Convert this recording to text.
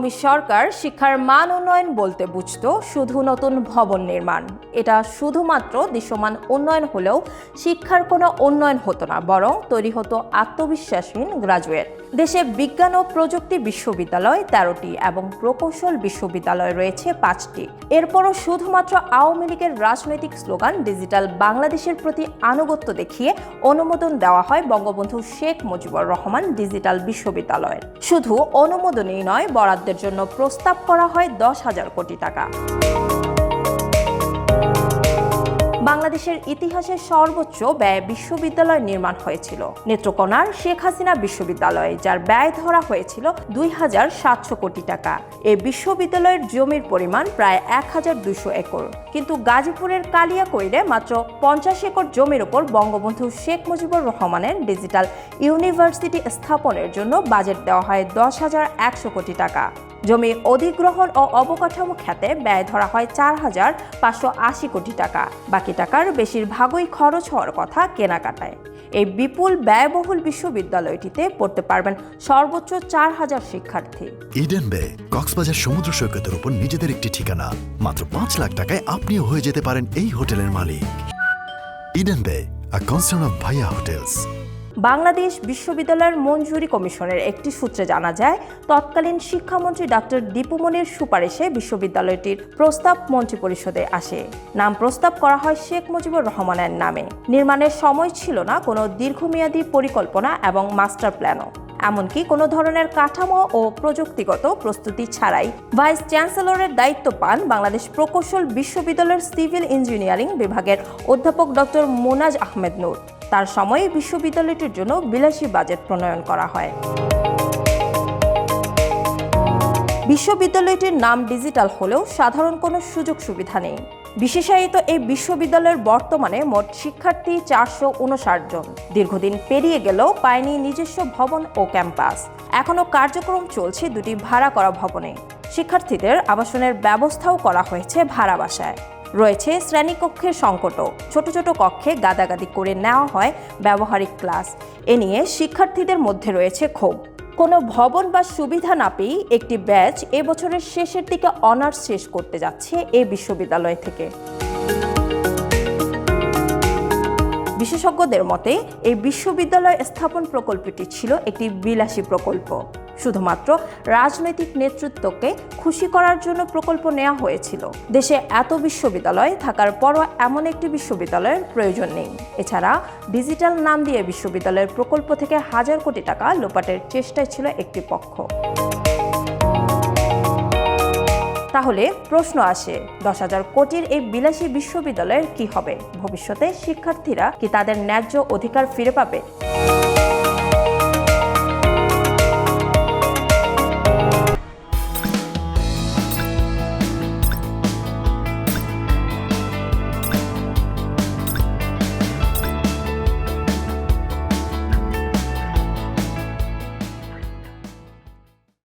আওয়ামী সরকার শিক্ষার মান উন্নয়ন বলতে বুঝতো শুধু নতুন ভবন নির্মাণ। এটা শুধুমাত্র দৃশ্যমান উন্নয়ন হলেও শিক্ষার কোনো উন্নয়ন হতো না, বরং তৈরি হতো আত্মবিশ্বাসহীন গ্রাজুয়েট। দেশে বিজ্ঞান ও প্রযুক্তি বিশ্ববিদ্যালয় 13টি এবং প্রকৌশল বিশ্ববিদ্যালয় রয়েছে 5টি। এরপরও শুধুমাত্র আওয়ামী লীগের রাজনৈতিক স্লোগান ডিজিটাল বাংলাদেশের প্রতি আনুগত্য দেখিয়ে অনুমোদন দেওয়া হয় বঙ্গবন্ধু শেখ মুজিবুর রহমান ডিজিটাল বিশ্ববিদ্যালয়ের। শুধু অনুমোদনই নয়, বরাদ্দের জন্য প্রস্তাব করা হয় 10,000 কোটি টাকা। বাংলাদেশের ইতিহাসে সর্বোচ্চ ব্যয় বিশ্ববিদ্যালয় নির্মাণ হয়েছিল নেত্রকোনার শেখ হাসিনা বিশ্ববিদ্যালয়ে, যার ব্যয় ধরা হয়েছিল 2,700 কোটি টাকা। এই বিশ্ববিদ্যালয়ের জমির পরিমাণ প্রায় 1,200 একর, কিন্তু গাজীপুরের কালিয়াকৈরে মাত্র 50 একর জমির উপর বঙ্গবন্ধু শেখ মুজিবুর রহমানের ডিজিটাল ইউনিভার্সিটি স্থাপনের জন্য বাজেট দেওয়া হয় 10,100 কোটি টাকা। জমি অধিগ্রহণ ও অবকাঠামো খাতে ব্যয় ধরা হয় 4,580 কোটি টাকা। বাকি টাকার বেশিরভাগই খরচ হওয়ার কথা কেনাকাটায়। এই বিপুল ব্যয়বহুল বিশ্ববিদ্যালয়টিতে পড়তে পারবেন সর্বোচ্চ 4,000 শিক্ষার্থী। ইডেন বে কক্সবাজার সমুদ্র সৈকতের উপর নিজেদের একটি ঠিকানা। মাত্র 5 লাখ টাকায় আপনিও হয়ে যেতে পারেন এই হোটেলের মালিক। ইডেন বে, আ কনসার্ন অফ ভাইয়া হোটেলস। বাংলাদেশ বিশ্ববিদ্যালয়ের মঞ্জুরি কমিশনের একটি সূত্রে জানা যায়, তৎকালীন শিক্ষামন্ত্রী ডক্টর দীপু মনির সুপারিশে বিশ্ববিদ্যালয়টির প্রস্তাব মন্ত্রিপরিষদে আসে। নাম প্রস্তাব করা হয় শেখ মুজিবুর রহমানের নামে। নির্মাণের সময় ছিল না কোনো দীর্ঘমেয়াদী পরিকল্পনা এবং মাস্টার প্ল্যানও। এমনকি কোনো ধরনের কাঠামো ও প্রযুক্তিগত প্রস্তুতি ছাড়াই ভাইস চ্যান্সেলরের দায়িত্ব পান বাংলাদেশ প্রকৌশল বিশ্ববিদ্যালয়ের সিভিল ইঞ্জিনিয়ারিং বিভাগের অধ্যাপক ডক্টর মোনাজ আহমেদ নূর। তার সময়ে বিশ্ববিদ্যালয়টির জন্য বিলাসী বাজেট প্রণয়ন করা হয়। বিশ্ববিদ্যালয়টির নাম ডিজিটাল হলেও সাধারণ কোনো সুযোগ সুবিধা নেই। বিশেষায়িত এই বিশ্ববিদ্যালয়ের বর্তমানে মোট শিক্ষার্থী 459 জন। দীর্ঘদিন পেরিয়ে গেলেও পায়নি নিজস্ব ভবন ও ক্যাম্পাস। এখনও কার্যক্রম চলছে 2টি ভাড়া করা ভবনে। শিক্ষার্থীদের আবাসনের ব্যবস্থাও করা হয়েছে ভাড়া বাসায়। রয়েছে শ্রেণীকক্ষের সংকটও। ছোট ছোট কক্ষে গাদাগাদি করে নেওয়া হয় ব্যবহারিক ক্লাস। এ নিয়ে শিক্ষার্থীদের মধ্যে রয়েছে ক্ষোভ। কোনো ভবন বা সুবিধা না পেয়ে একটি ব্যাচ এবছরের শেষের দিকে অনার্স শেষ করতে যাচ্ছে এই বিশ্ববিদ্যালয় থেকে। বিশেষজ্ঞদের মতে এই বিশ্ববিদ্যালয় স্থাপন প্রকল্পটি ছিল একটি বিলাসী প্রকল্প। শুধুমাত্র রাজনৈতিক নেতৃত্বকে খুশি করার জন্য প্রকল্প নেওয়া হয়েছিল। দেশে এত বিশ্ববিদ্যালয় থাকার পরও এমন একটি বিশ্ববিদ্যালয়ের প্রয়োজন নেই। এছাড়া ডিজিটাল নাম দিয়ে বিশ্ববিদ্যালয়ের প্রকল্প থেকে 1,000 কোটি টাকা লোপাটের চেষ্টায় ছিল একটি পক্ষ। তাহলে প্রশ্ন আসে, 10,000 কোটির এই বিলাসী বিশ্ববিদ্যালয়ের কি হবে? ভবিষ্যতে শিক্ষার্থীরা কি তাদের ন্যায্য অধিকার ফিরে পাবে?